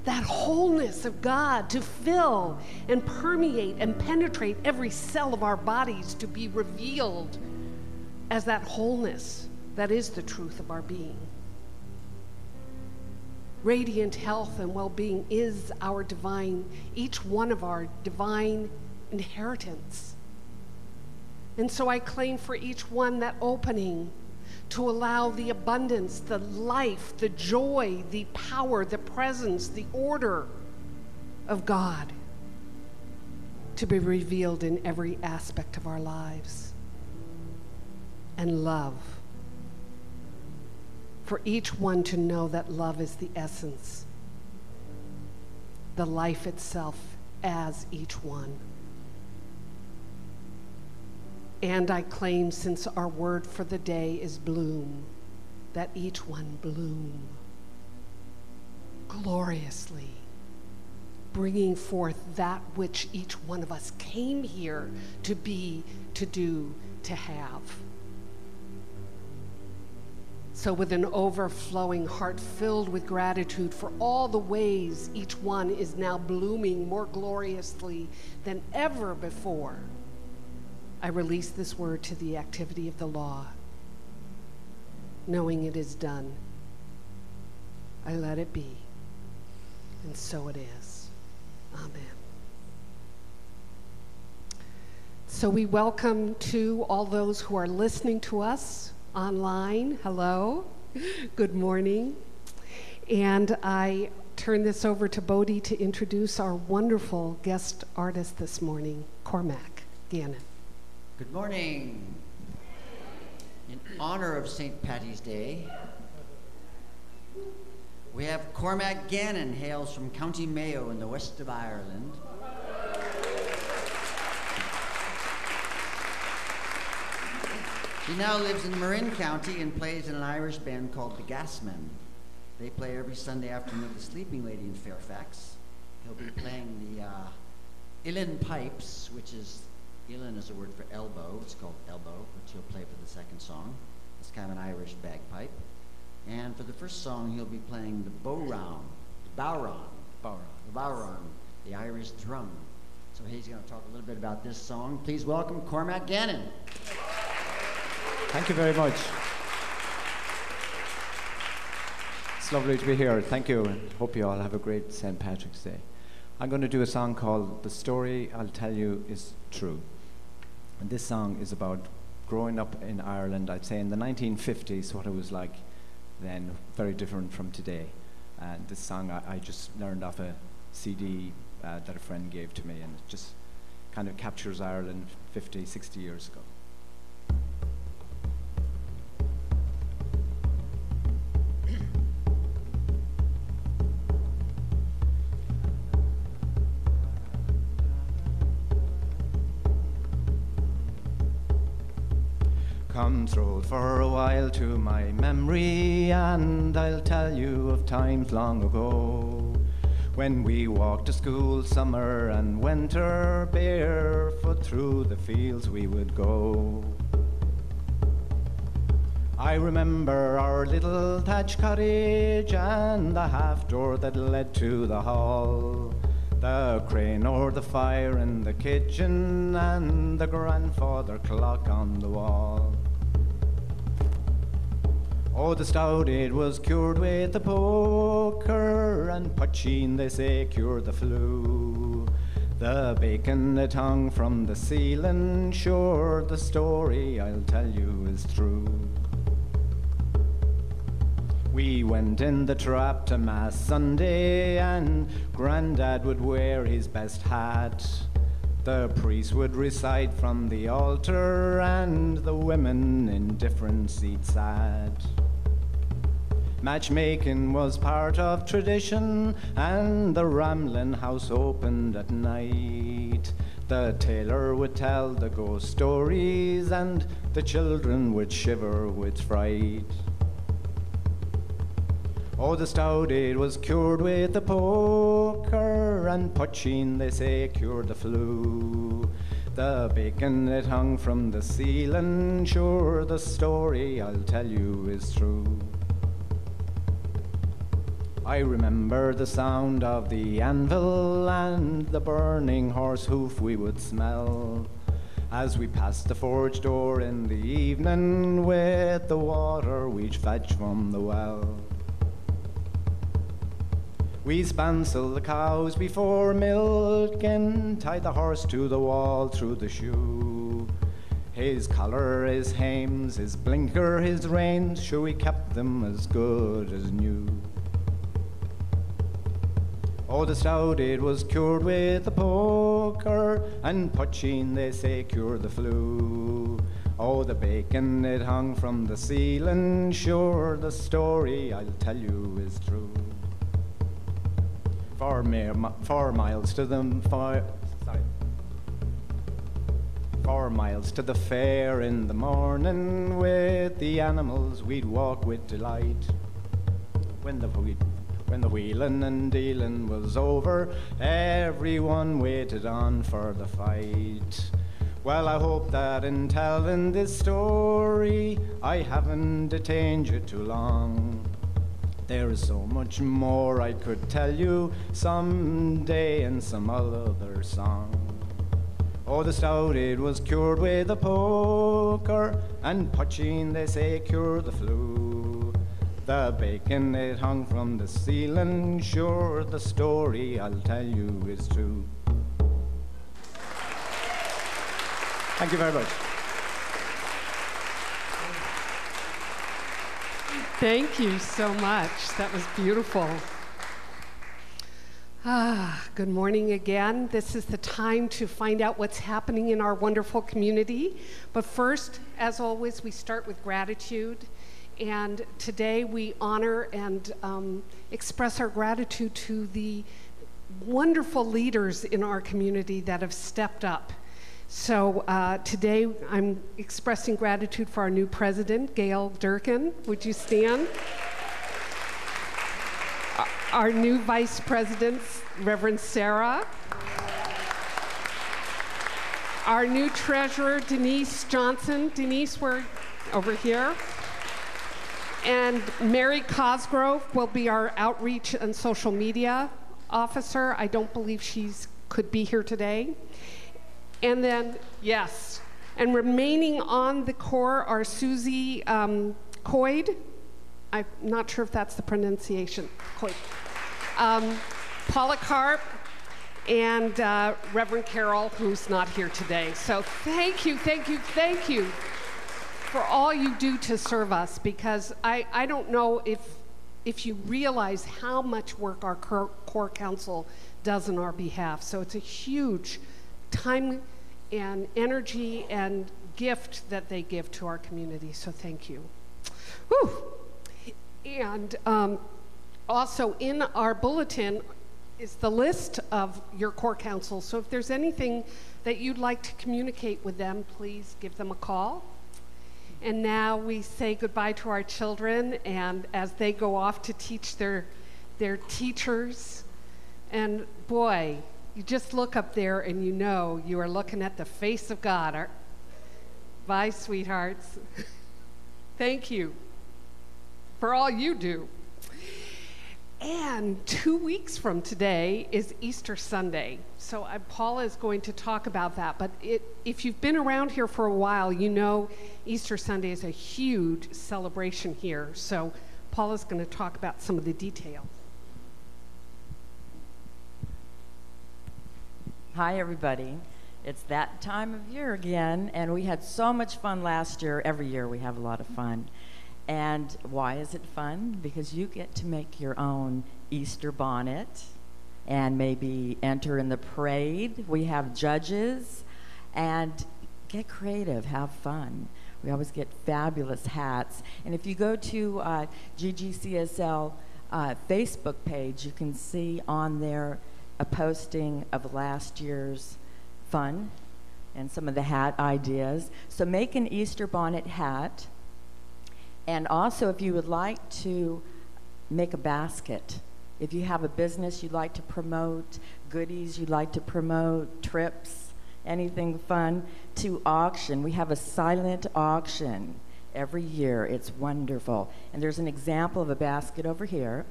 that wholeness of God to fill and permeate and penetrate every cell of our bodies, to be revealed as that wholeness that is the truth of our being. Radiant health and well-being is our divine, each one of our divine inheritance. And so I claim for each one that opening to allow the abundance, the life, the joy, the power, the presence, the order of God to be revealed in every aspect of our lives. And love. For each one to know that love is the essence, the life itself as each one. And I claim, since our word for the day is bloom, that each one bloom gloriously, bringing forth that which each one of us came here to be, to do, to have. So with an overflowing heart filled with gratitude for all the ways each one is now blooming more gloriously than ever before, I release this word to the activity of the law, knowing it is done. I let it be, and so it is. Amen. So we welcome to all those who are listening to us online. Hello, good morning. And I turn this over to Bodhi to introduce our wonderful guest artist this morning, Cormac Gannon. Good morning. In honor of St. Paddy's Day, we have Cormac Gannon, hails from County Mayo in the west of Ireland. He now lives in Marin County and plays in an Irish band called the Gasmen. They play every Sunday afternoon at the Sleeping Lady in Fairfax. He'll be playing the uilleann pipes, which is, uilleann is a word for elbow. It's called elbow, which he'll play for the second song. It's kind of an Irish bagpipe. And for the first song, he'll be playing the bowron, the Irish drum. So he's going to talk a little bit about this song. Please welcome Cormac Gannon. Thank you very much. It's lovely to be here. Thank you, and hope you all have a great St. Patrick's Day. I'm going to do a song called The Story I'll Tell You Is True. And this song is about growing up in Ireland, I'd say in the 1950s, what it was like then, very different from today. And this song I just learned off a CD that a friend gave to me, and it just kind of captures Ireland 50, 60 years ago. Come stroll for a while to my memory, and I'll tell you of times long ago, when we walked to school summer and winter, barefoot through the fields we would go. I remember our little thatched cottage and the half door that led to the hall, the crane o'er the fire in the kitchen, and the grandfather clock on the wall. Oh, the stout it was cured with the poker, and poaching they say cured the flu. The bacon it hung from the ceiling, sure the story I'll tell you is true. We went in the trap to Mass Sunday, and Grandad would wear his best hat. The priest would recite from the altar, and the women in different seats sat. Matchmaking was part of tradition, and the Ramblin' House opened at night. The tailor would tell the ghost stories, and the children would shiver with fright. Oh, the stout it was cured with the poker, and poaching they say cured the flu. The bacon it hung from the ceiling, sure the story I'll tell you is true. I remember the sound of the anvil and the burning horse hoof we would smell as we passed the forge door in the evening with the water we'd fetch from the well. We spancel the cows before milking, tied the horse to the wall through the shoe. His collar, his hames, his blinker, his reins, sure we kept them as good as new. Oh, the stout it was cured with the poker, and poaching they say cured the flu. Oh, the bacon it hung from the ceiling, sure the story I'll tell you is true. 4 miles to the 4 miles to the fair in the morning, with the animals we'd walk with delight. When the wheeling and dealing was over, everyone waited on for the fight. Well, I hope that in telling this story, I haven't detained you too long. There is so much more I could tell you someday in some other song. Oh, the stout it was cured with a poker, and poaching they say cured the flu. The bacon it hung from the ceiling, sure the story I'll tell you is true. Thank you very much. Thank you so much. That was beautiful. Good morning again. This is the time to find out what's happening in our wonderful community. But first, as always, we start with gratitude. And today we honor and express our gratitude to the wonderful leaders in our community that have stepped up. So today I'm expressing gratitude for our new president, Gail Durkin. Would you stand? Our new vice presidents, Reverend Sarah. Our new treasurer, Denise Johnson. Denise, we're over here. And Mary Cosgrove will be our outreach and social media officer. I don't believe she's could be here today. And then, yes, and remaining on the core are Susie Coyd. I'm not sure if that's the pronunciation, Coyd. Paula Karp, and Reverend Carol, who's not here today. So thank you, thank you, thank you for all you do to serve us, because I don't know if you realize how much work our core council does on our behalf. So it's a huge time and energy and gift that they give to our community. So thank you. Whew. And also in our bulletin is the list of your core council. So if there's anything that you'd like to communicate with them, please give them a call. And now we say goodbye to our children, and as they go off to teach their teachers. And boy, you just look up there and you know you are looking at the face of God. Bye, sweethearts. Thank you for all you do. And 2 weeks from today is Easter Sunday. So Paula is going to talk about that. But if you've been around here for a while, you know Easter Sunday is a huge celebration here. So Paula's going to talk about some of the details. Hi, everybody. It's that time of year again, and we had so much fun last year. Every year we have a lot of fun. And why is it fun? Because you get to make your own Easter bonnet and maybe enter in the parade. We have judges, and get creative, have fun. We always get fabulous hats. And if you go to GGCSL Facebook page, you can see on there a posting of last year's fun and some of the hat ideas. So make an Easter bonnet hat. And also, if you would like to make a basket, if you have a business you'd like to promote, goodies you'd like to promote, trips, anything fun, to auction. We have a silent auction every year. It's wonderful. And there's an example of a basket over here.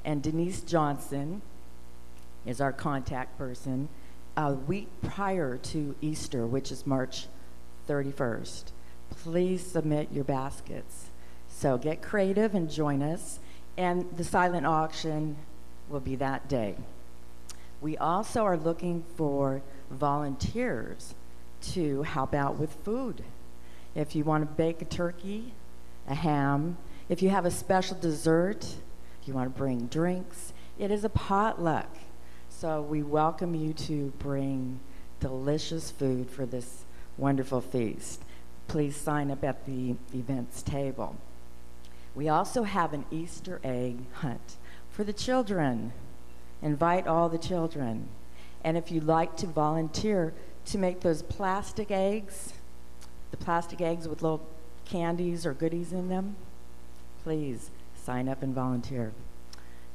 And Denise Johnson is our contact person a week prior to Easter, which is March 31st. Please submit your baskets. So get creative and join us. And the silent auction will be that day. We also are looking for volunteers to help out with food. If you want to bake a turkey, a ham, if you have a special dessert, if you want to bring drinks, it is a potluck. So we welcome you to bring delicious food for this wonderful feast. Please sign up at the events table. We also have an Easter egg hunt for the children. Invite all the children. And if you'd like to volunteer to make those plastic eggs, the plastic eggs with little candies or goodies in them, please sign up and volunteer.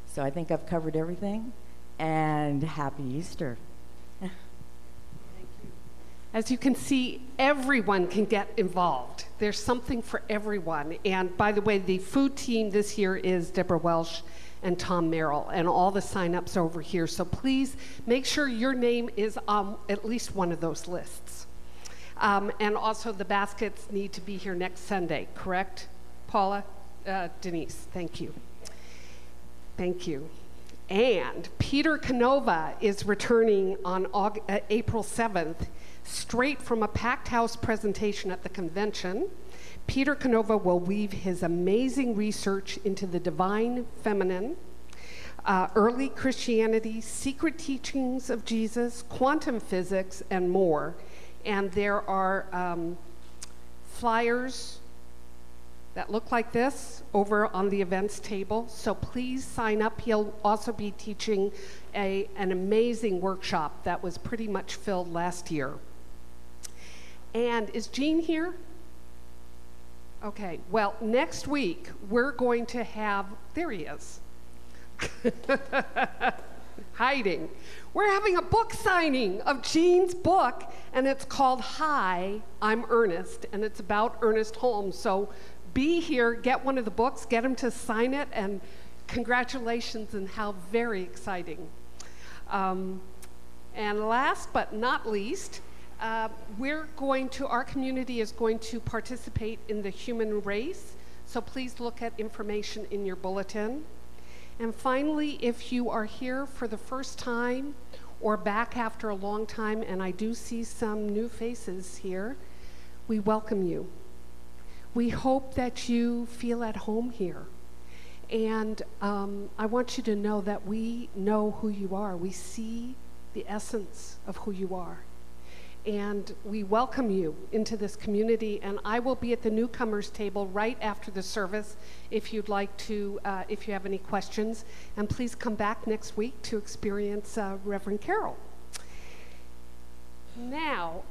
So I think I've covered everything, and happy Easter. As you can see, everyone can get involved. There's something for everyone. And by the way, the food team this year is Deborah Welsh and Tom Merrill, and all the sign-ups over here. So please make sure your name is on at least one of those lists. And also the baskets need to be here next Sunday, correct, Paula? Denise, thank you. Thank you. And Peter Canova is returning on April 7th, straight from a packed house presentation at the convention. Peter Canova will weave his amazing research into the divine feminine, early Christianity, secret teachings of Jesus, quantum physics, and more. And there are flyers that look like this over on the events table. So please sign up. He'll also be teaching an amazing workshop that was pretty much filled last year. And is Jean here? Okay, well, next week we're going to have, there he is, hiding. We're having a book signing of Jean's book, and it's called Hi, I'm Ernest, and it's about Ernest Holmes. So be here, get one of the books, get him to sign it, and congratulations, and how very exciting. And last but not least, our community is going to participate in the human race, so please look at information in your bulletin. And finally, if you are here for the first time or back after a long time, and I do see some new faces here, we welcome you. We hope that you feel at home here. And I want you to know that we know who you are. We see the essence of who you are. And we welcome you into this community, and I will be at the newcomers table right after the service if you'd like to, if you have any questions. And please come back next week to experience Reverend Carol. Now,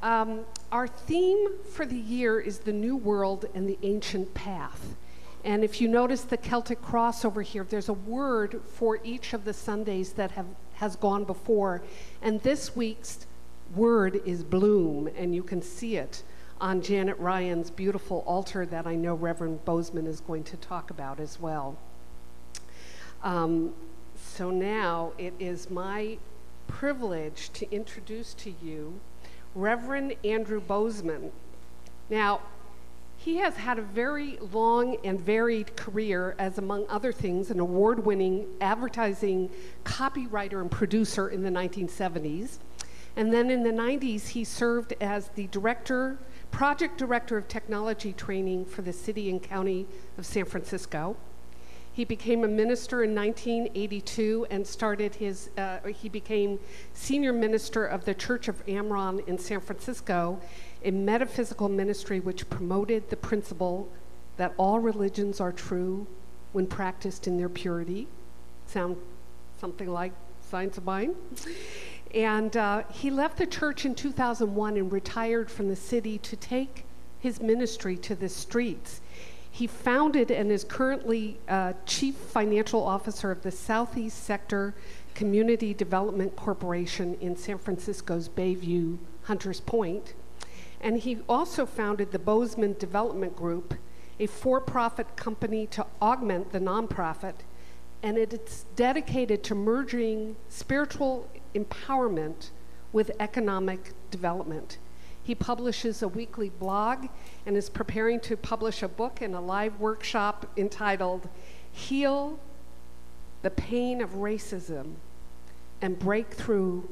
our theme for the year is the New World and the Ancient Path. And if you notice the Celtic cross over here, there's a word for each of the Sundays that has gone before. And this week's word is bloom, and you can see it on Janet Ryan's beautiful altar that I know Reverend Bozeman is going to talk about as well. So now it is my privilege to introduce to you Reverend Andrew Bozeman. Now, he has had a very long and varied career as, among other things, an award-winning advertising copywriter and producer in the 1970s. And then in the 90s, he served as the project director of technology training for the city and county of San Francisco. He became a minister in 1982 and he became senior minister of the Church of Amron in San Francisco, a metaphysical ministry which promoted the principle that all religions are true when practiced in their purity. Sound something like Science of Mind? And he left the church in 2001 and retired from the city to take his ministry to the streets. He founded and is currently Chief Financial Officer of the Southeast Sector Community Development Corporation in San Francisco's Bayview Hunters Point. And he also founded the Bozeman Development Group, a for-profit company to augment the nonprofit and it's dedicated to merging spiritual empowerment with economic development. He publishes a weekly blog and is preparing to publish a book and a live workshop entitled Heal the Pain of Racism and Break Through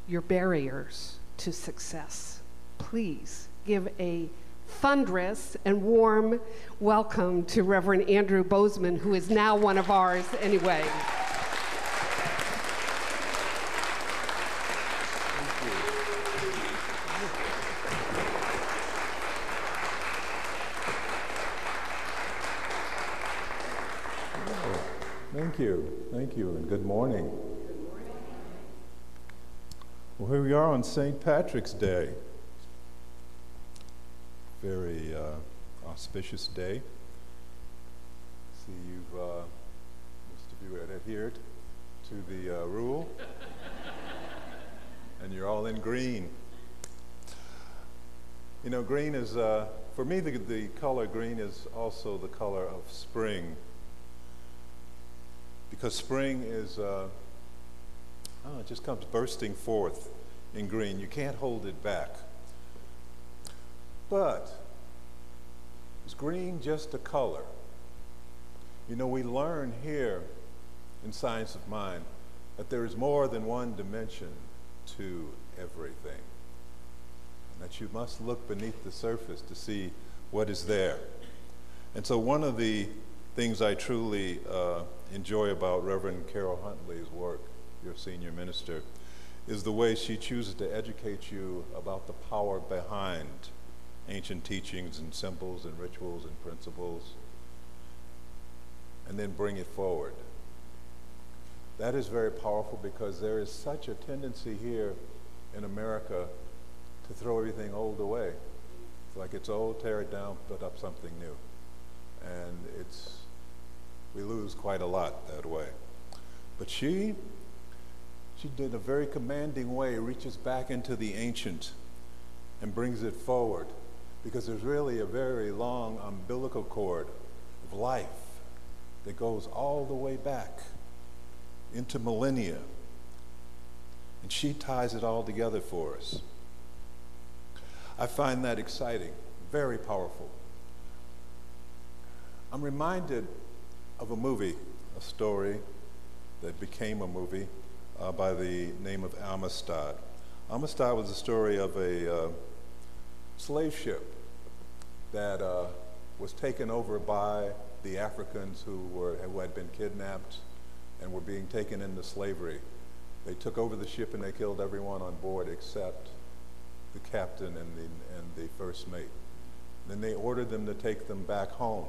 Your Barriers to Success. Please give a thunderous and warm welcome to Reverend Andrew Bozeman, who is now one of ours anyway. Thank you, and good morning. Well, here we are on St. Patrick's Day. Very auspicious day. See, most of you had adhered to the rule, and you're all in green. You know, green is, for me, the color green is also the color of spring. Because spring is, it just comes bursting forth in green. You can't hold it back. But is green just a color? You know, we learn here in Science of Mind that there is more than one dimension to everything, and that you must look beneath the surface to see what is there. And so one of the things I truly enjoy about Reverend Carol Huntley's work, your senior minister, is the way she chooses to educate you about the power behind ancient teachings and symbols and rituals and principles, and then bring it forward. That is very powerful because there is such a tendency here in America to throw everything old away. It's like it's old, tear it down, put up something new. And we lose quite a lot that way. But she did a very commanding way, reaches back into the ancient and brings it forward, because there's really a very long umbilical cord of life that goes all the way back into millennia. And she ties it all together for us. I find that exciting, very powerful. I'm reminded of a movie, a story that became a movie by the name of Amistad. Amistad was the story of a slave ship that was taken over by the Africans who had been kidnapped and were being taken into slavery. They took over the ship and they killed everyone on board except the captain and the first mate. Then they ordered them to take them back home.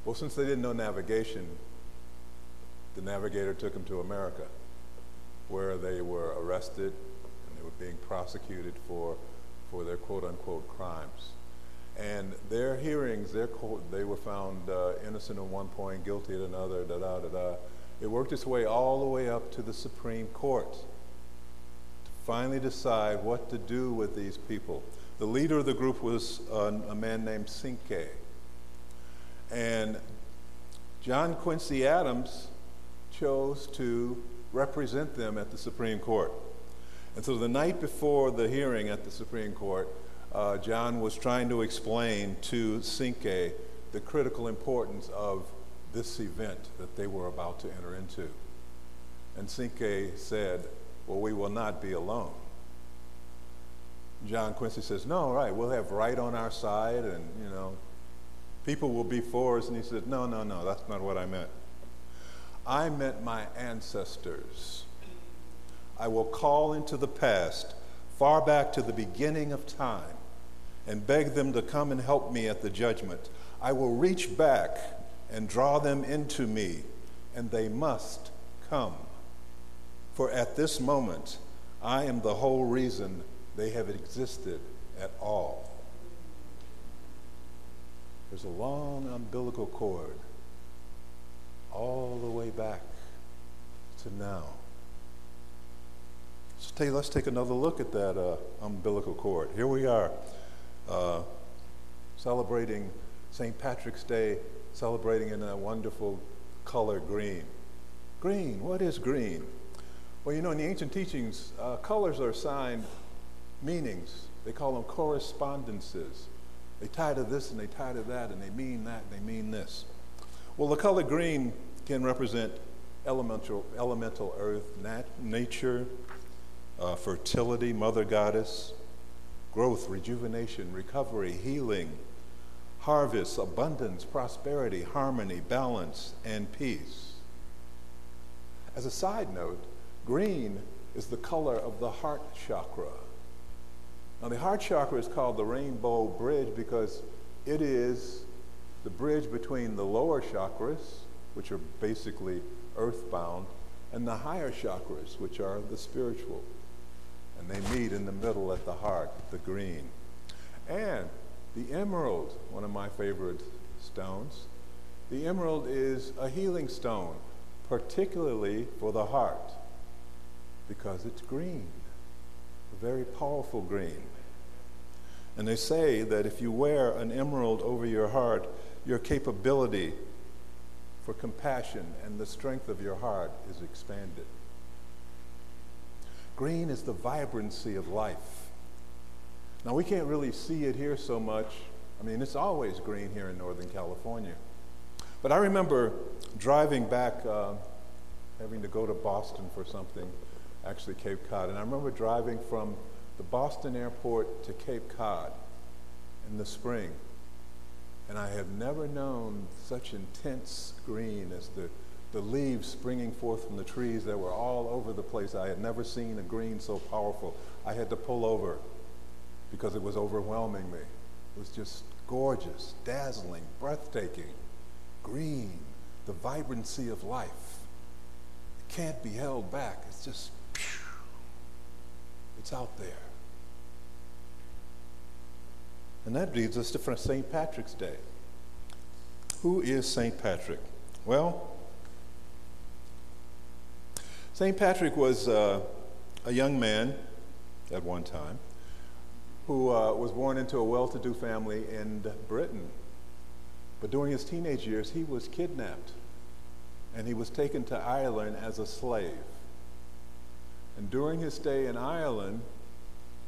Well, since they didn't know navigation, the navigator took them to America, where they were arrested and they were being prosecuted for their quote-unquote crimes. And their hearings, they were found innocent at one point, guilty at another, da-da-da-da. It worked its way all the way up to the Supreme Court to finally decide what to do with these people. The leader of the group was a man named Cinque. And John Quincy Adams chose to represent them at the Supreme Court. And so the night before the hearing at the Supreme Court, John was trying to explain to Cinque the critical importance of this event that they were about to enter into. And Cinque said, "Well, we will not be alone." John Quincy says, "No, right, we'll have right on our side, and people will be for us." And he said, no, that's not what I meant. I meant my ancestors. I will call into the past, far back to the beginning of time, and beg them to come and help me at the judgment. I will reach back and draw them into me, and they must come. For at this moment, I am the whole reason they have existed at all. There's a long umbilical cord all the way back to now. So let's take another look at that umbilical cord. Here we are, celebrating St. Patrick's Day, celebrating in a wonderful color green. Green, what is green? Well, you know, in the ancient teachings, colors are assigned meanings. They call them correspondences. They tie to this and they tie to that, and they mean that and they mean this. Well, the color green can represent elemental earth, nature, fertility, mother goddess, growth, rejuvenation, recovery, healing, harvest, abundance, prosperity, harmony, balance, and peace. As a side note, green is the color of the heart chakra. Now, the heart chakra is called the rainbow bridge because it is the bridge between the lower chakras, which are basically earthbound, and the higher chakras, which are the spiritual. And they meet in the middle at the heart, the green. And the emerald, one of my favorite stones, the emerald is a healing stone, particularly for the heart, because it's green, a very powerful green. And they say that if you wear an emerald over your heart, your capability for compassion and the strength of your heart is expanded. Green is the vibrancy of life. Now, we can't really see it here so much. I mean, it's always green here in Northern California. But I remember driving back, having to go to Boston for something, actually Cape Cod, and I remember driving from the Boston airport to Cape Cod in the spring, and I have never known such intense green as the leaves springing forth from the trees that were all over the place. I had never seen a green so powerful. I had to pull over because it was overwhelming me. It was just gorgeous, dazzling, breathtaking. Green, the vibrancy of life. It can't be held back. It's just, it's out there. And that leads us to St. Patrick's Day. Who is St. Patrick? Well, St. Patrick was a young man at one time who was born into a well-to-do family in Britain. But during his teenage years, he was kidnapped, and he was taken to Ireland as a slave. And during his stay in Ireland,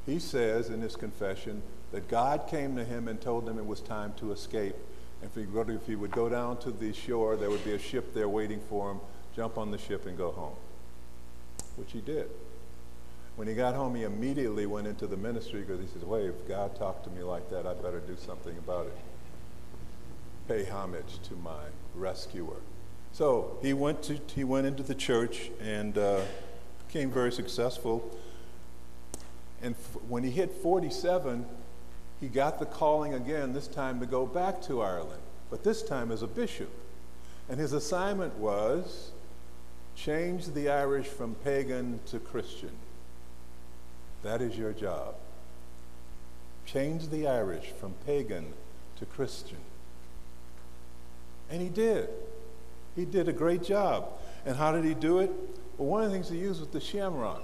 he says in his confession that God came to him and told him it was time to escape. And if he would go down to the shore, there would be a ship there waiting for him, jump on the ship and go home, which he did. When he got home, he immediately went into the ministry because he says, wait, if God talked to me like that, I better do something about it. Pay homage to my rescuer. So he went into the church and became very successful. And when he hit 47, he got the calling again, this time to go back to Ireland, but this time as a bishop. And his assignment was change the Irish from pagan to Christian. That is your job. Change the Irish from pagan to Christian. And he did. He did a great job. And how did he do it? Well, one of the things he used was the shamrock.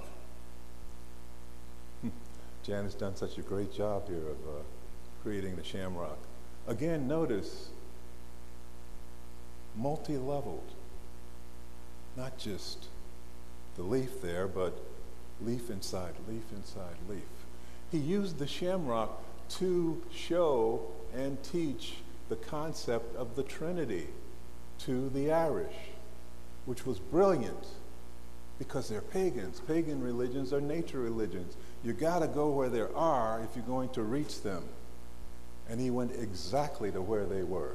Janet's done such a great job here of creating the shamrock. Again, notice, multi-leveled. Not just the leaf there, but leaf inside, leaf inside, leaf. He used the shamrock to show and teach the concept of the Trinity to the Irish, which was brilliant because they're pagans. Pagan religions are nature religions. You got to go where there are if you're going to reach them. And he went exactly to where they were.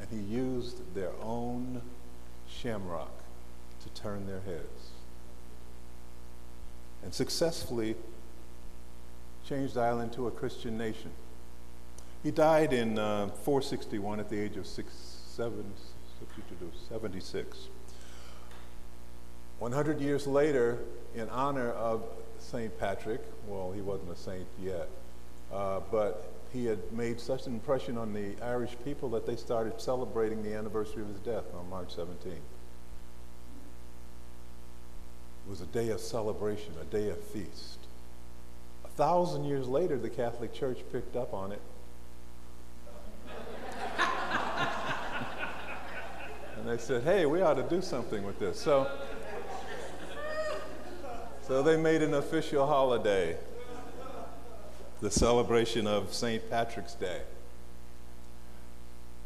And he used their own shamrock to turn their heads. And successfully changed Ireland to a Christian nation. He died in 461 at the age of 76. 100 years later, in honor of St. Patrick, well, he wasn't a saint yet, but he had made such an impression on the Irish people that they started celebrating the anniversary of his death on March 17th. It was a day of celebration, a day of feast. 1,000 years later, the Catholic Church picked up on it. And they said, hey, we ought to do something with this. So they made an official holiday, the celebration of St. Patrick's Day.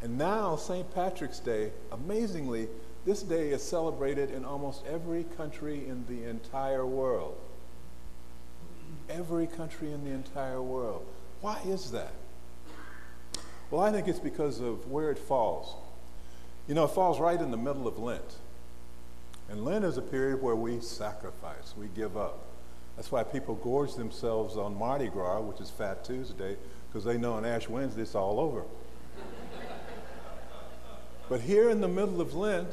And now St. Patrick's Day, amazingly, this day is celebrated in almost every country in the entire world. Every country in the entire world. Why is that? Well, I think it's because of where it falls. You know, it falls right in the middle of Lent. And Lent is a period where we sacrifice, we give up. That's why people gorge themselves on Mardi Gras, which is Fat Tuesday, because they know on Ash Wednesday it's all over. But here in the middle of Lent,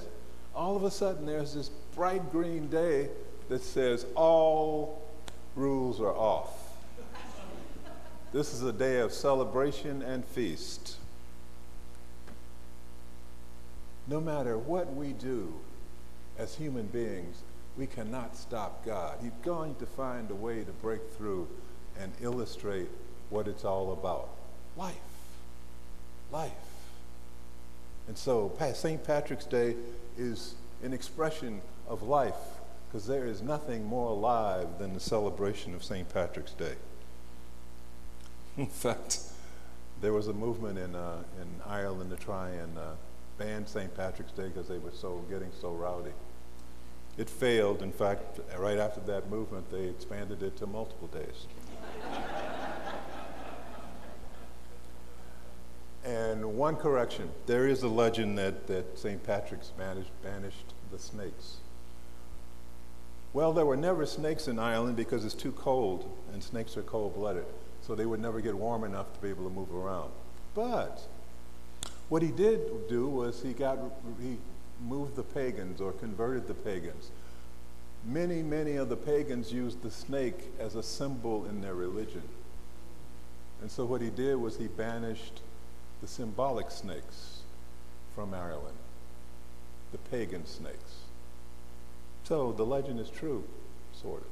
all of a sudden there's this bright green day that says all rules are off. This is a day of celebration and feast. No matter what we do as human beings, we cannot stop God. He's going to find a way to break through and illustrate what it's all about. Life. Life. And so St. Patrick's Day is an expression of life, because there is nothing more alive than the celebration of St. Patrick's Day. In fact, there was a movement in Ireland to try and ban St. Patrick's Day because they were getting so rowdy. It failed. In fact, right after that movement, they expanded it to multiple days. And one correction, there is a legend that St. Patrick's banished the snakes. Well, there were never snakes in Ireland because it's too cold, and snakes are cold-blooded, so they would never get warm enough to be able to move around. But what he did do was he moved the pagans, or converted the pagans. Many, many of the pagans used the snake as a symbol in their religion. And so what he did was he banished the symbolic snakes from Ireland, the pagan snakes. So the legend is true, sort of.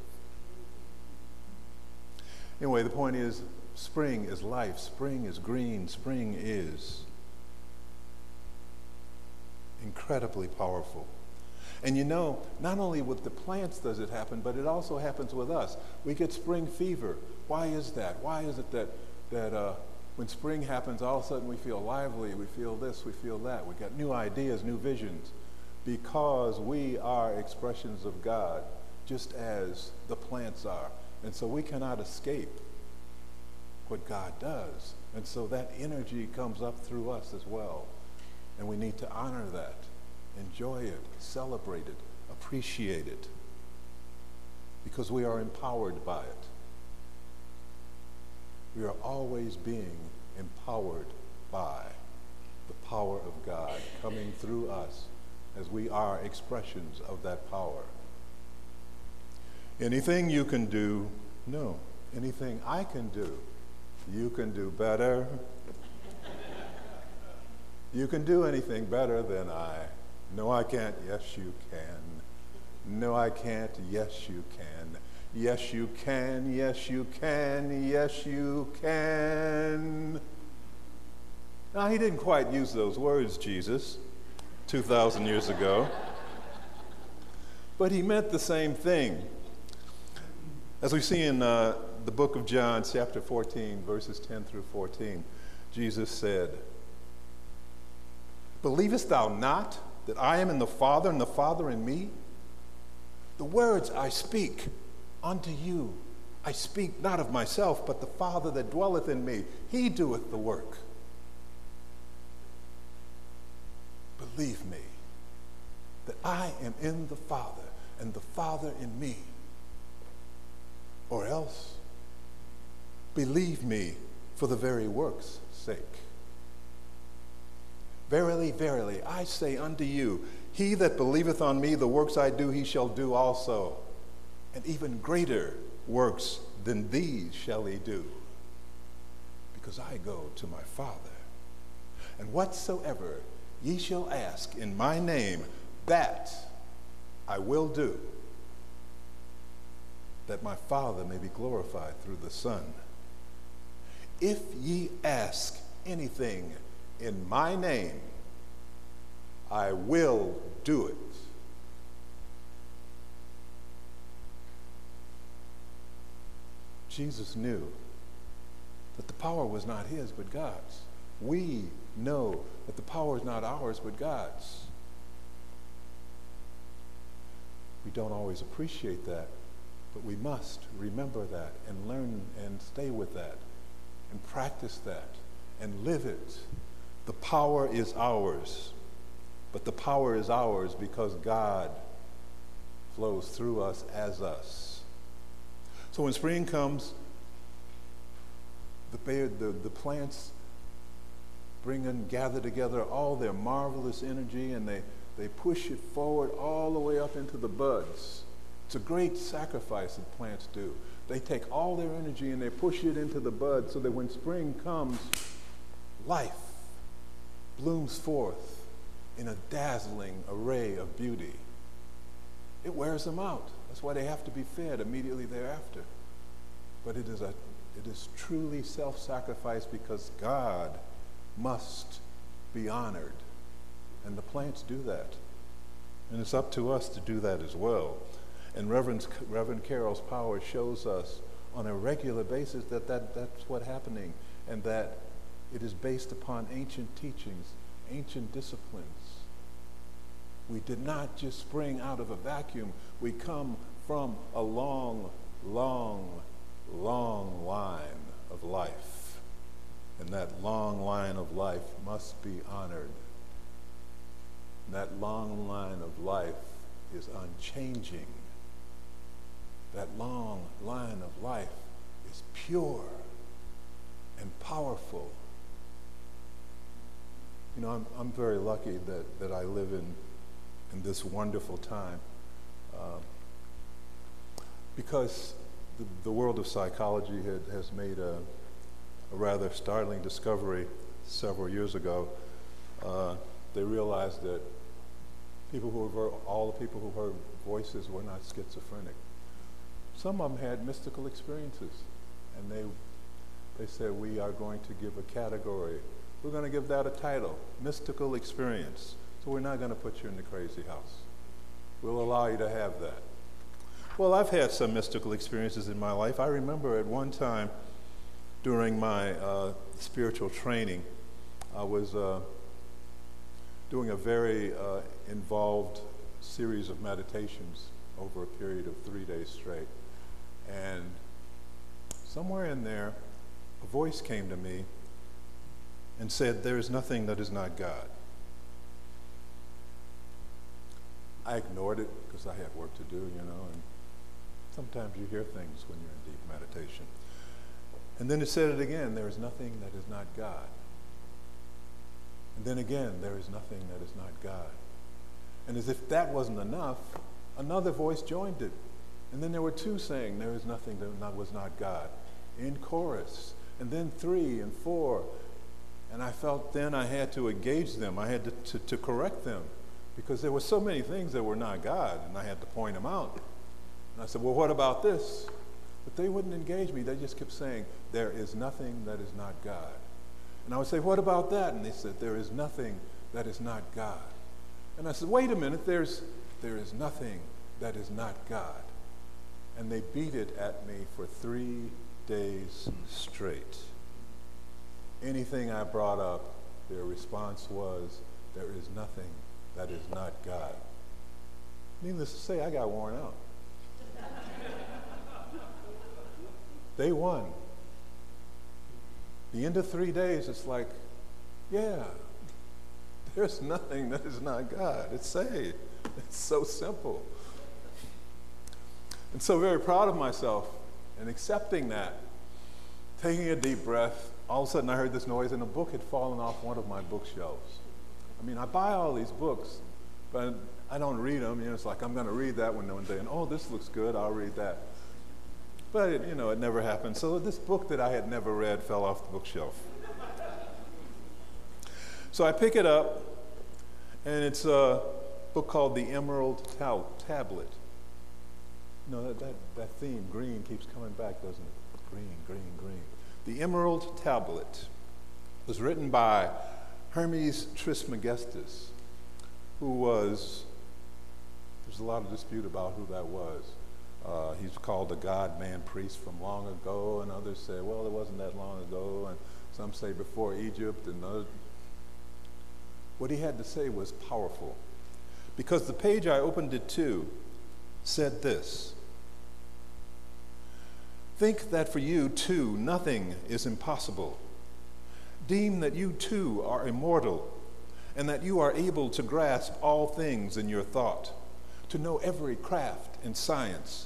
Anyway, the point is, spring is life, spring is green, spring is incredibly powerful. And you know, not only with the plants does it happen, but it also happens with us. We get spring fever. Why is that? Why is it that when spring happens, all of a sudden we feel lively, we feel this, we feel that. We got new ideas, new visions, because we are expressions of God, just as the plants are. And so we cannot escape what God does. And so that energy comes up through us as well. And we need to honor that, enjoy it, celebrate it, appreciate it, because we are empowered by it. We are always being empowered by the power of God coming through us as we are expressions of that power. Anything you can do, no. Anything I can do, you can do better. You can do anything better than I. No, I can't. Yes, you can. No, I can't. Yes, you can. Yes, you can. Yes, you can. Yes, you can. Now, he didn't quite use those words, Jesus, 2,000 years ago. But he meant the same thing. As we see in the book of John, chapter 14, verses 10 through 14, Jesus said, "Believest thou not that I am in the Father, and the Father in me? The words I speak unto you, I speak not of myself, but the Father that dwelleth in me, he doeth the work. Believe me, that I am in the Father, and the Father in me. Or else, believe me for the very work's sake. Verily, verily, I say unto you, he that believeth on me, the works I do, he shall do also. And even greater works than these shall he do, because I go to my Father. And whatsoever ye shall ask in my name, that I will do, that my Father may be glorified through the Son. If ye ask anything in my name, I will do it. Jesus knew that the power was not his, but God's. We know that the power is not ours, but God's. We don't always appreciate that, but we must remember that and learn and stay with that and practice that and live it. The power is ours, but the power is ours because God flows through us as us. So when spring comes, the plants gather together all their marvelous energy, and they push it forward all the way up into the buds. It's a great sacrifice that plants do. They take all their energy and they push it into the buds so that when spring comes, life blooms forth in a dazzling array of beauty. It wears them out. That's why they have to be fed immediately thereafter. But it is truly self-sacrifice because God must be honored. And the plants do that. And it's up to us to do that as well. And Reverend Carol's power shows us on a regular basis that's what's happening, and that it is based upon ancient teachings, ancient disciplines. We did not just spring out of a vacuum. We come from a long, long, long line of life. And that long line of life must be honored. And that long line of life is unchanging. That long line of life is pure and powerful. You know, I'm very lucky that I live in this wonderful time because the world of psychology has made a rather startling discovery several years ago. They realized that all the people who heard voices were not schizophrenic. Some of them had mystical experiences, and they said, we are going to give a category. We're going to give that a title, mystical experience. So we're not going to put you in the crazy house. We'll allow you to have that. Well, I've had some mystical experiences in my life. I remember at one time during my spiritual training, I was doing a very involved series of meditations over a period of 3 days straight. And somewhere in there, a voice came to me and said, there is nothing that is not God. I ignored it because I had work to do, you know, and sometimes you hear things when you're in deep meditation. And then it said it again, there is nothing that is not God. And then again, there is nothing that is not God. And as if that wasn't enough, another voice joined it. And then there were two saying, there is nothing that was not God, in chorus. And then 3 and 4. And I felt then I had to engage them. I had to correct them because there were so many things that were not God, and I had to point them out. And I said, well, what about this? But they wouldn't engage me. They just kept saying, there is nothing that is not God. And I would say, what about that? And they said, there is nothing that is not God. And I said, wait a minute, there is nothing that is not God. And they beat it at me for 3 days straight. Anything I brought up, their response was, there is nothing that is not God. Needless to say, I got worn out. They won. The end of 3 days, it's like, yeah, there's nothing that is not God. It's saved. It's so simple. And so very proud of myself and accepting that, taking a deep breath. All of a sudden I heard this noise and a book had fallen off one of my bookshelves. I mean, I buy all these books, but I don't read them. You know, it's like I'm going to read that one day, and oh, this looks good, I'll read that. But it never happened. So this book that I had never read fell off the bookshelf. So I pick it up, and it's a book called The Emerald Tablet. You know, that theme, green, keeps coming back, doesn't it? Green, green, green. The Emerald Tablet was written by Hermes Trismegistus, who was, there's a lot of dispute about who that was. He's called a God-man priest from long ago, and others say, well, it wasn't that long ago, and some say before Egypt, and others. What he had to say was powerful, because the page I opened it to said this: think that for you too nothing is impossible. Deem that you too are immortal, and that you are able to grasp all things in your thought, to know every craft and science.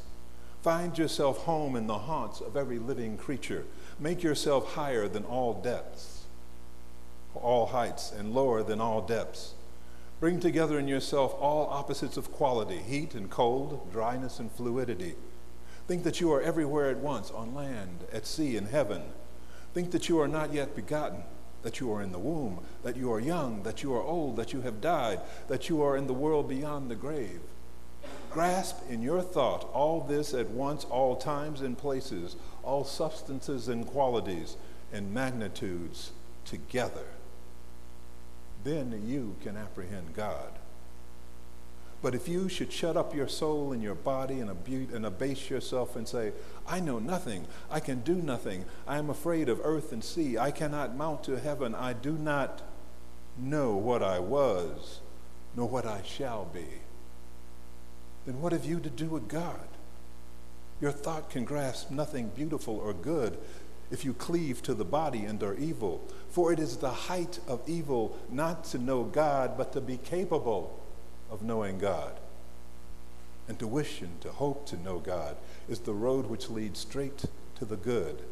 Find yourself home in the haunts of every living creature. Make yourself higher than all depths, all heights, and lower than all depths. Bring together in yourself all opposites of quality, heat and cold, dryness and fluidity. Think that you are everywhere at once, on land, at sea, in heaven. Think that you are not yet begotten, that you are in the womb, that you are young, that you are old, that you have died, that you are in the world beyond the grave. Grasp in your thought all this at once, all times and places, all substances and qualities and magnitudes together. Then you can apprehend God. But if you should shut up your soul and your body and abase yourself and say, I know nothing, I can do nothing, I am afraid of earth and sea, I cannot mount to heaven, I do not know what I was, nor what I shall be, then what have you to do with God? Your thought can grasp nothing beautiful or good if you cleave to the body and are evil. For it is the height of evil not to know God, but to be capable of knowing God. And to wish and to hope to know God is the road which leads straight to the good.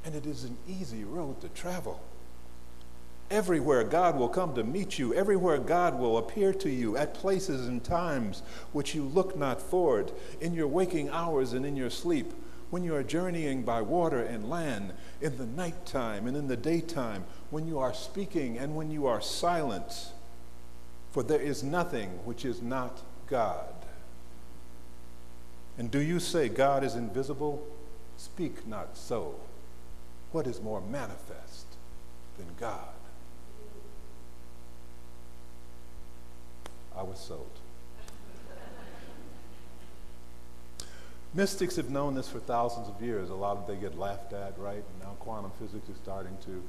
And it is an easy road to travel. Everywhere God will come to meet you, everywhere God will appear to you at places and times which you look not forward, in your waking hours and in your sleep, when you are journeying by water and land, in the nighttime and in the daytime, when you are speaking and when you are silent. For there is nothing which is not God. And do you say God is invisible? Speak not so. What is more manifest than God? I was sold. Mystics have known this for thousands of years. A lot of they get laughed at, right? And now quantum physics is starting to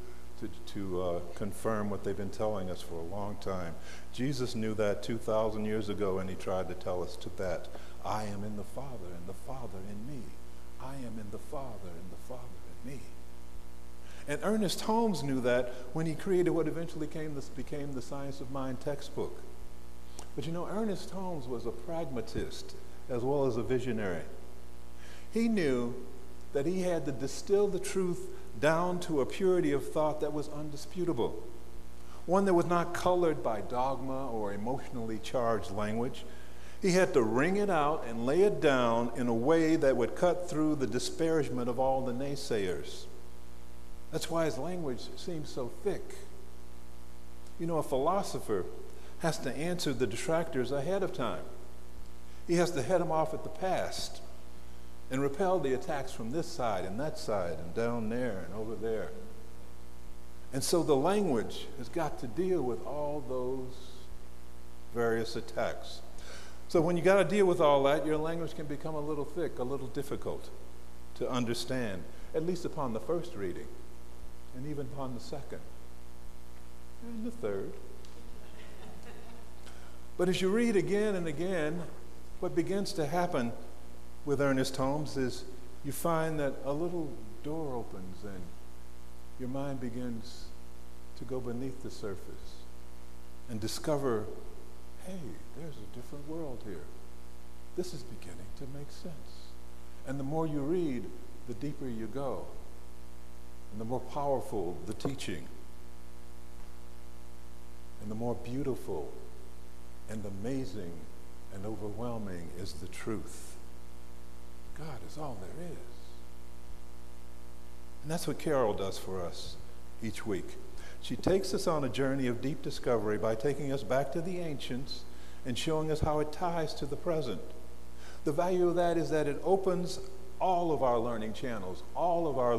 confirm what they've been telling us for a long time. Jesus knew that 2,000 years ago, and he tried to tell us that. I am in the Father, and the Father in me. I am in the Father, and the Father in me. And Ernest Holmes knew that when he created what eventually became the Science of Mind textbook. But you know, Ernest Holmes was a pragmatist as well as a visionary. He knew that he had to distill the truth down to a purity of thought that was undisputable, one that was not colored by dogma or emotionally charged language. He had to wring it out and lay it down in a way that would cut through the disparagement of all the naysayers. That's why his language seems so thick. You know, a philosopher has to answer the detractors ahead of time. He has to head them off at the past and repel the attacks from this side and that side and down there and over there. And so the language has got to deal with all those various attacks. So when you got to deal with all that, your language can become a little thick, a little difficult to understand, at least upon the first reading, and even upon the second, and the third. But as you read again and again, what begins to happen with Ernest Holmes is you find that a little door opens and your mind begins to go beneath the surface and discover, hey, there's a different world here. This is beginning to make sense. And the more you read, the deeper you go, and the more powerful the teaching, and the more beautiful and amazing and overwhelming is the truth. God is all there is. And that's what Carol does for us each week. She takes us on a journey of deep discovery by taking us back to the ancients and showing us how it ties to the present. The value of that is that it opens all of our learning channels, our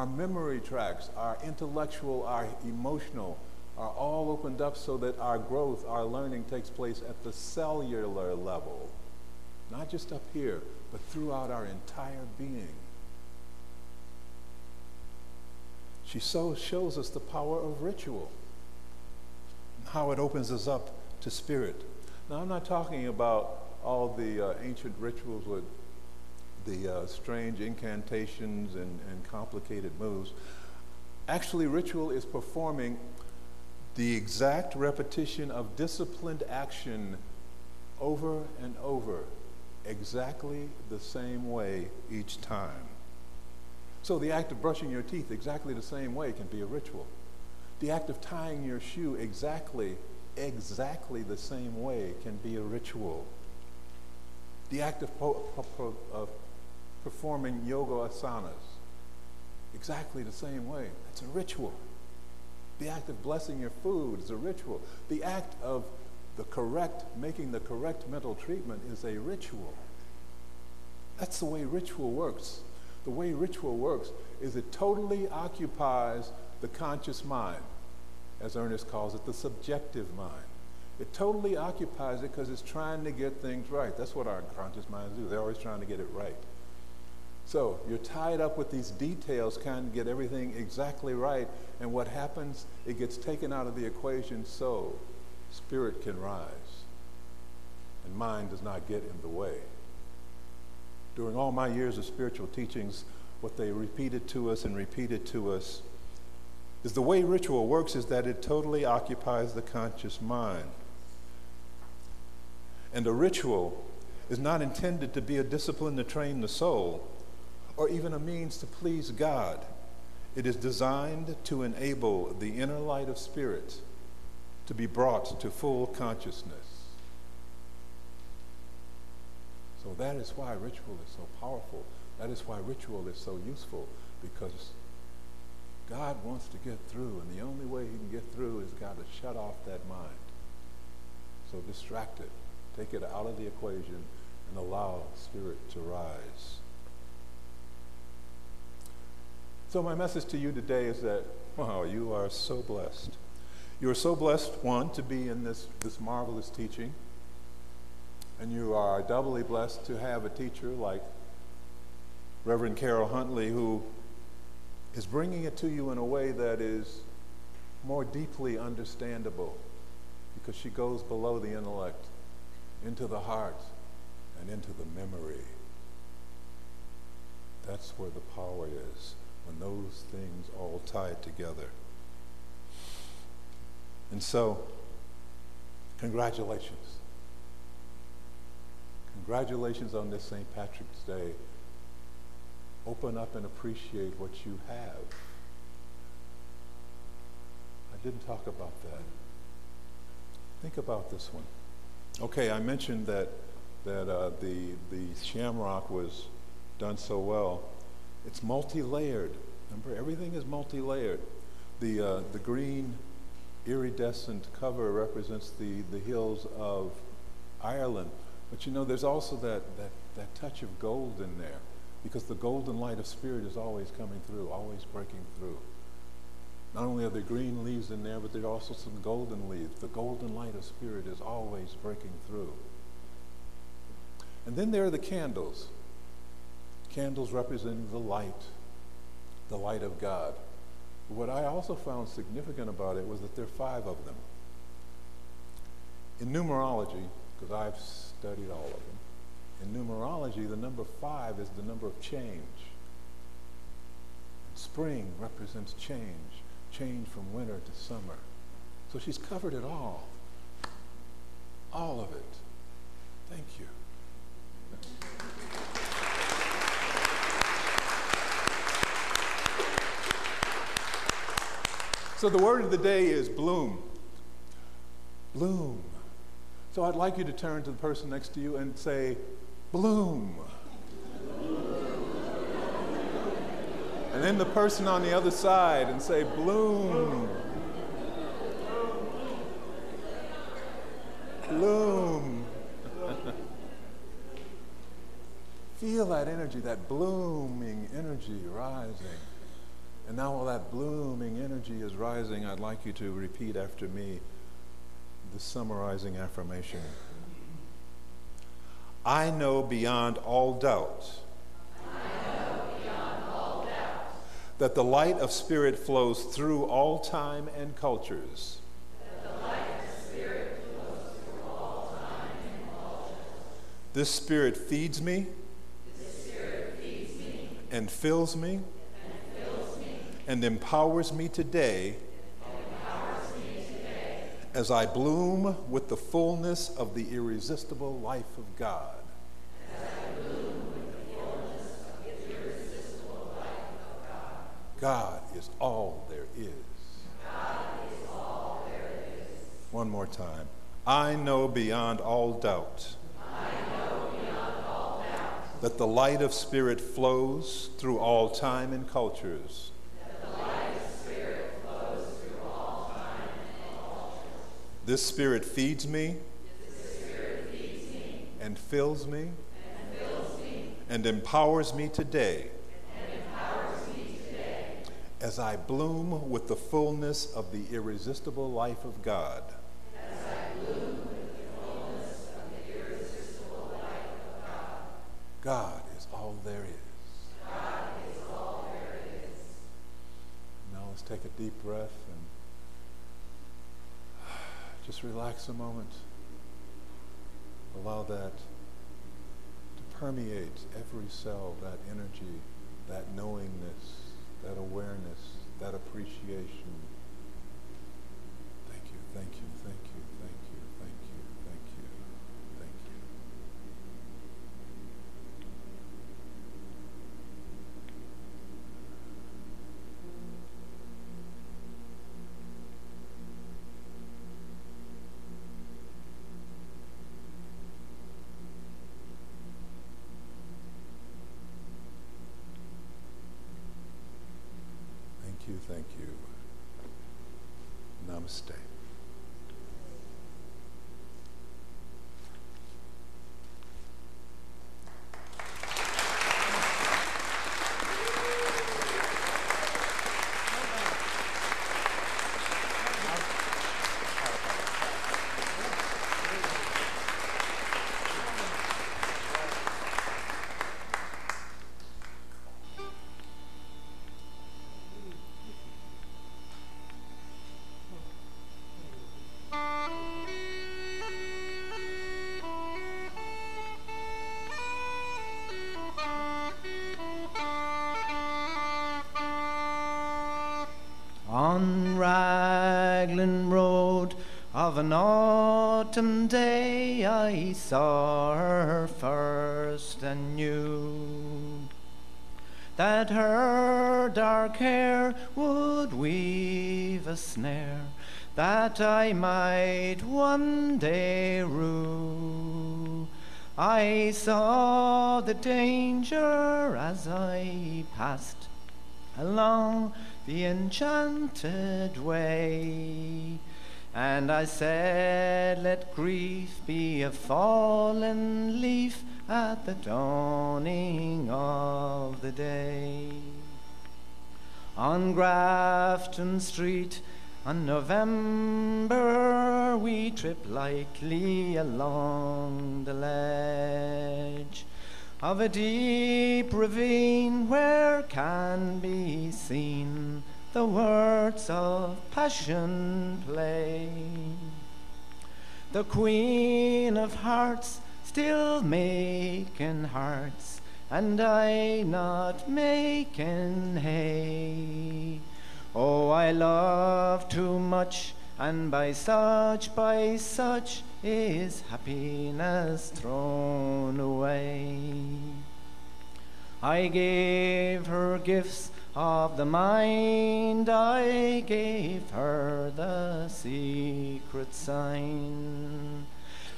memory tracks, our intellectual, our emotional, are all opened up so that our growth, our learning takes place at the cellular level. Not just up here, but throughout our entire being. She shows us the power of ritual, and how it opens us up to spirit. Now, I'm not talking about all the ancient rituals with the strange incantations and complicated moves. Actually, ritual is performing the exact repetition of disciplined action over and over, exactly the same way each time. So the act of brushing your teeth exactly the same way can be a ritual. The act of tying your shoe exactly the same way can be a ritual. The act of performing yoga asanas exactly the same way, that's a ritual. The act of blessing your food is a ritual. The act of making the correct mental treatment is a ritual. That's the way ritual works. The way ritual works is it totally occupies the conscious mind, as Ernest calls it, the subjective mind. It totally occupies it because it's trying to get things right. That's what our conscious minds do. They're always trying to get it right. So you're tied up with these details, trying to get everything exactly right, and what happens, it gets taken out of the equation so spirit can rise and mind does not get in the way. During all my years of spiritual teachings, what they repeated to us is the way ritual works is that it totally occupies the conscious mind. And a ritual is not intended to be a discipline to train the soul or even a means to please God. It is designed to enable the inner light of spirit to be brought to full consciousness. So that is why ritual is so powerful. That is why ritual is so useful, because God wants to get through, and the only way he can get through is got to shut off that mind. So distract it, take it out of the equation, and allow spirit to rise. So my message to you today is that, wow, you are so blessed. You are so blessed, one, to be in this marvelous teaching. And you are doubly blessed to have a teacher like Reverend Carol Huntley, who is bringing it to you in a way that is more deeply understandable, because she goes below the intellect, into the heart, and into the memory. That's where the power is, when those things all tie together. And so, congratulations. Congratulations on this St. Patrick's Day. Open up and appreciate what you have. I didn't talk about that. Think about this one. Okay, I mentioned that the shamrock was done so well. It's multi-layered. Remember, everything is multi-layered. The green iridescent cover represents the hills of Ireland. But you know, there's also that touch of gold in there, because the golden light of spirit is always coming through, always breaking through. Not only are there green leaves in there, but there are also some golden leaves. The golden light of spirit is always breaking through. And then there are the candles. Candles representing the light of God. But what I also found significant about it was that there are 5 of them. In numerology, because I've studied all of them, in numerology, the number 5 is the number of change. And spring represents change, change from winter to summer. So she's covered it all of it. Thank you. So the word of the day is bloom. Bloom. So I'd like you to turn to the person next to you and say, bloom. And then the person on the other side and say, bloom. Bloom. Feel that energy, that blooming energy rising. And now all that blooming energy is rising. I'd like you to repeat after me the summarizing affirmation. I know beyond all doubt, that the light of Spirit flows through all time and cultures. This Spirit feeds me, and fills me, and empowers me today, as I bloom with the fullness of the irresistible life of God. God is all there is. One more time. I know beyond all doubt, that the light of Spirit flows through all time and cultures. This Spirit feeds me, and fills me, and empowers me today, as I bloom with the fullness of the irresistible life of God. God is all there is. Now let's take a deep breath and just relax a moment. Allow that to permeate every cell, that energy, that knowingness, that awareness, that appreciation. Thank you, thank you, thank you, thank you, thank you, thank you, thank you. Thank you. Namaste. On Raglan Road of an autumn day, I saw her first and knew that her dark hair would weave a snare that I might one day rue. I saw the danger as I passed along the enchanted way, and I said, let grief be a fallen leaf at the dawning of the day. On Grafton Street on November we tripped lightly along the ledge of a deep ravine where can be seen the words of passion play. The Queen of Hearts still making hearts, and I not making hay. Oh, I love too much, and by such is happiness thrown away. I gave her gifts of the mind, I gave her the secret sign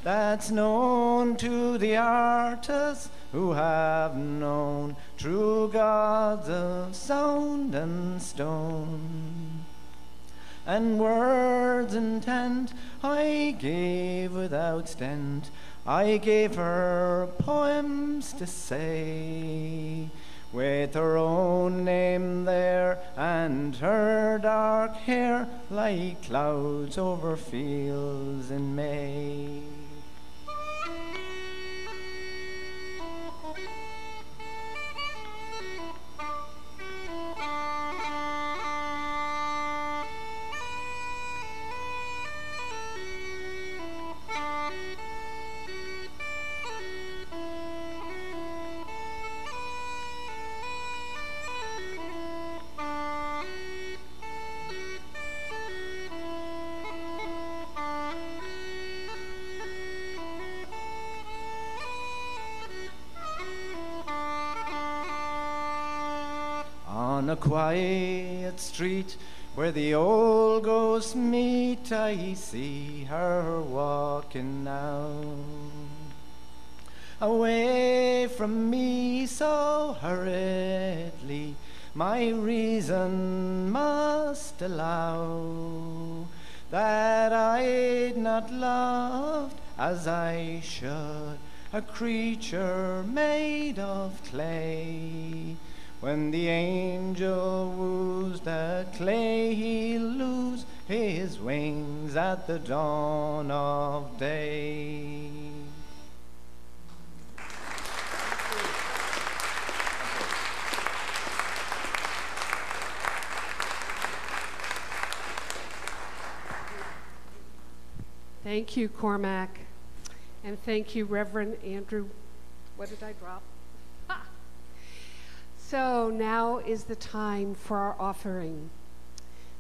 that's known to the artists who have known true gods of sound and stone. And words intent I gave without stint, I gave her poems to say, with her own name there, and her dark hair like clouds over fields in May. On a quiet street where the old ghosts meet, I see her walking now. Away from me so hurriedly, my reason must allow that I'd not loved as I should a creature made of clay. When the angel woos the clay, he'll lose his wings at the dawn of day. Thank you, Cormac. And thank you, Reverend Andrew. What did I drop? Ha! So now is the time for our offering.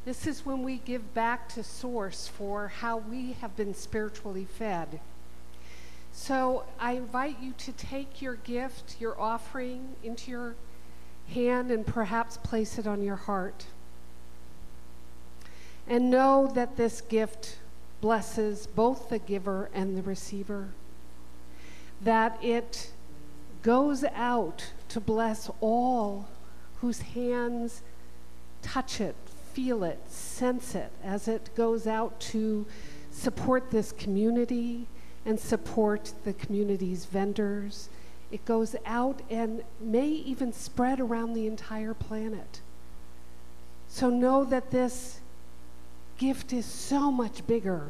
This is when we give back to Source for how we have been spiritually fed. So I invite you to take your gift, your offering, into your hand and perhaps place it on your heart. And know that this gift blesses both the giver and the receiver, that it goes out to bless all whose hands touch it, feel it, sense it, as it goes out to support this community and support the community's vendors. It goes out and may even spread around the entire planet. So know that this gift is so much bigger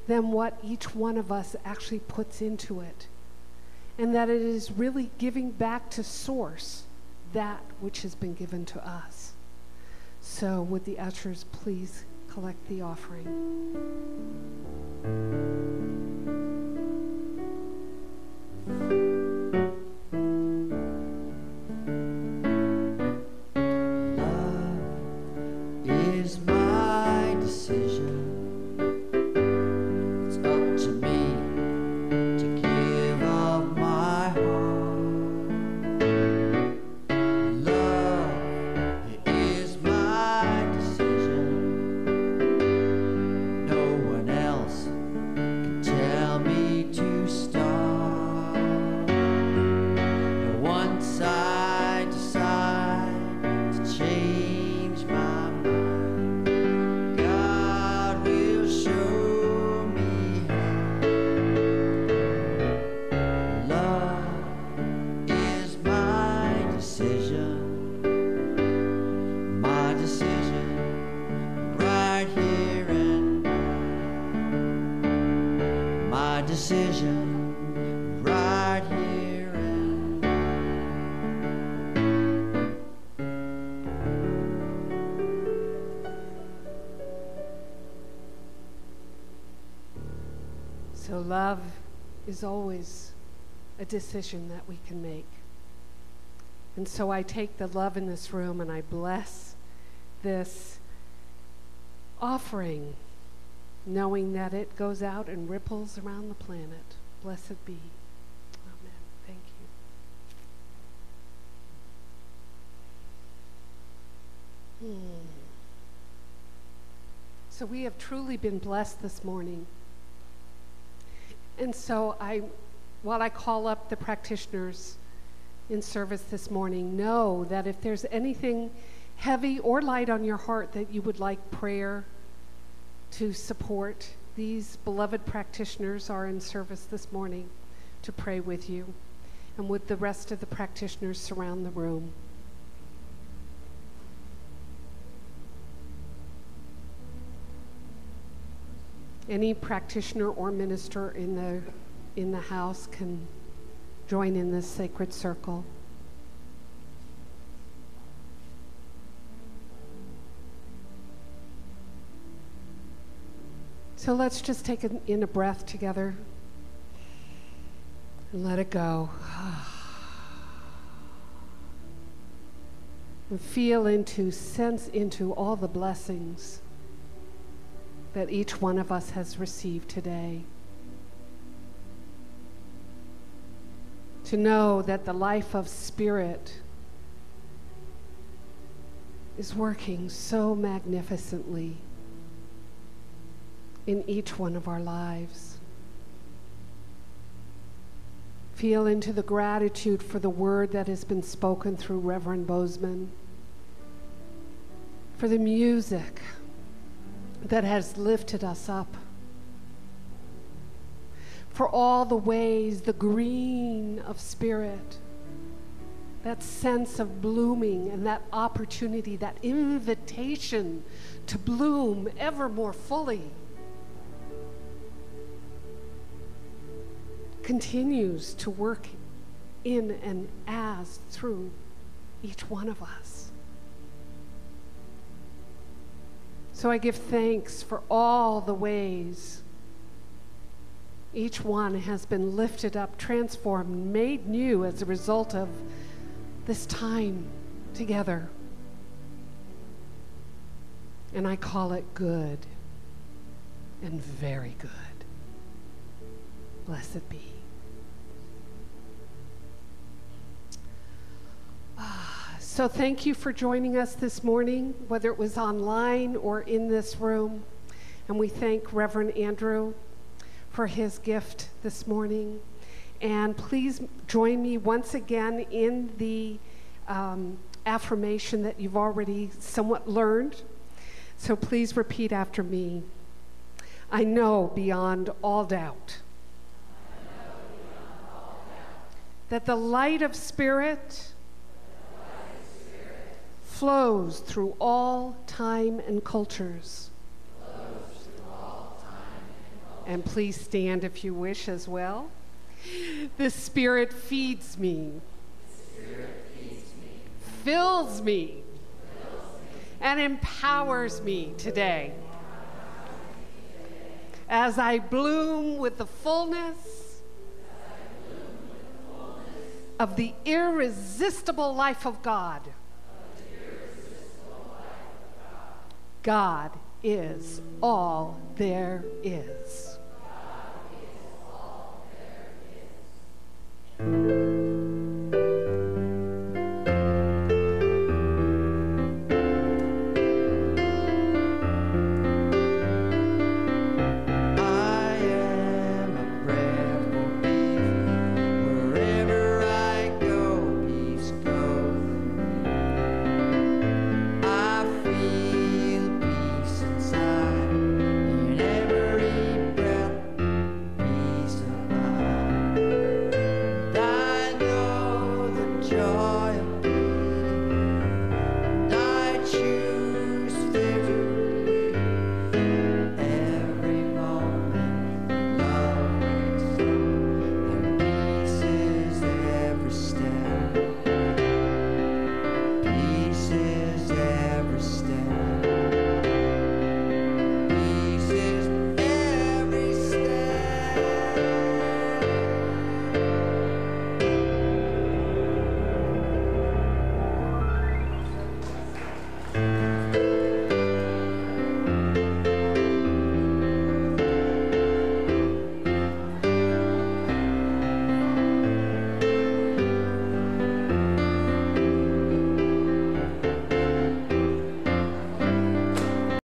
than what each one of us actually puts into it, and that it is really giving back to Source that which has been given to us. So would the ushers please collect the offering. Is my decision. It's up to me to give up my heart. Love, it is my decision. No one else can tell me to stop. And once I decide to change my mind, God will show me how. Love is my decision, right here and now. My decision, right here and now. So love is always a decision that we can make. And so I take the love in this room and I bless this offering, knowing that it goes out and ripples around the planet. Blessed be. Amen. Thank you. So we have truly been blessed this morning. And so while I call up the practitioners in service this morning, know that if there's anything heavy or light on your heart that you would like prayer to support, these beloved practitioners are in service this morning to pray with you. And would the rest of the practitioners surround the room? Any practitioner or minister in the house can join in this sacred circle. So let's just take in a breath together and let it go. And sense into all the blessings that each one of us has received today. To know that the life of Spirit is working so magnificently in each one of our lives. Feel into the gratitude for the word that has been spoken through Reverend Bozeman, for the music that has lifted us up, for all the ways, the green of Spirit, that sense of blooming and that opportunity, that invitation to bloom ever more fully, continues to work in and as through each one of us. So I give thanks for all the ways each one has been lifted up, transformed, made new as a result of this time together. And I call it good and very good. Blessed be. So thank you for joining us this morning, whether it was online or in this room. And we thank Reverend Andrew for his gift this morning. And please join me once again in the affirmation that you've already somewhat learned. So please repeat after me. I know beyond all doubt that the light of Spirit flows through all time and cultures. And please stand if you wish as well. The Spirit feeds me, fills me, and empowers me today as I bloom with the fullness of the irresistible life of God. God is all there is.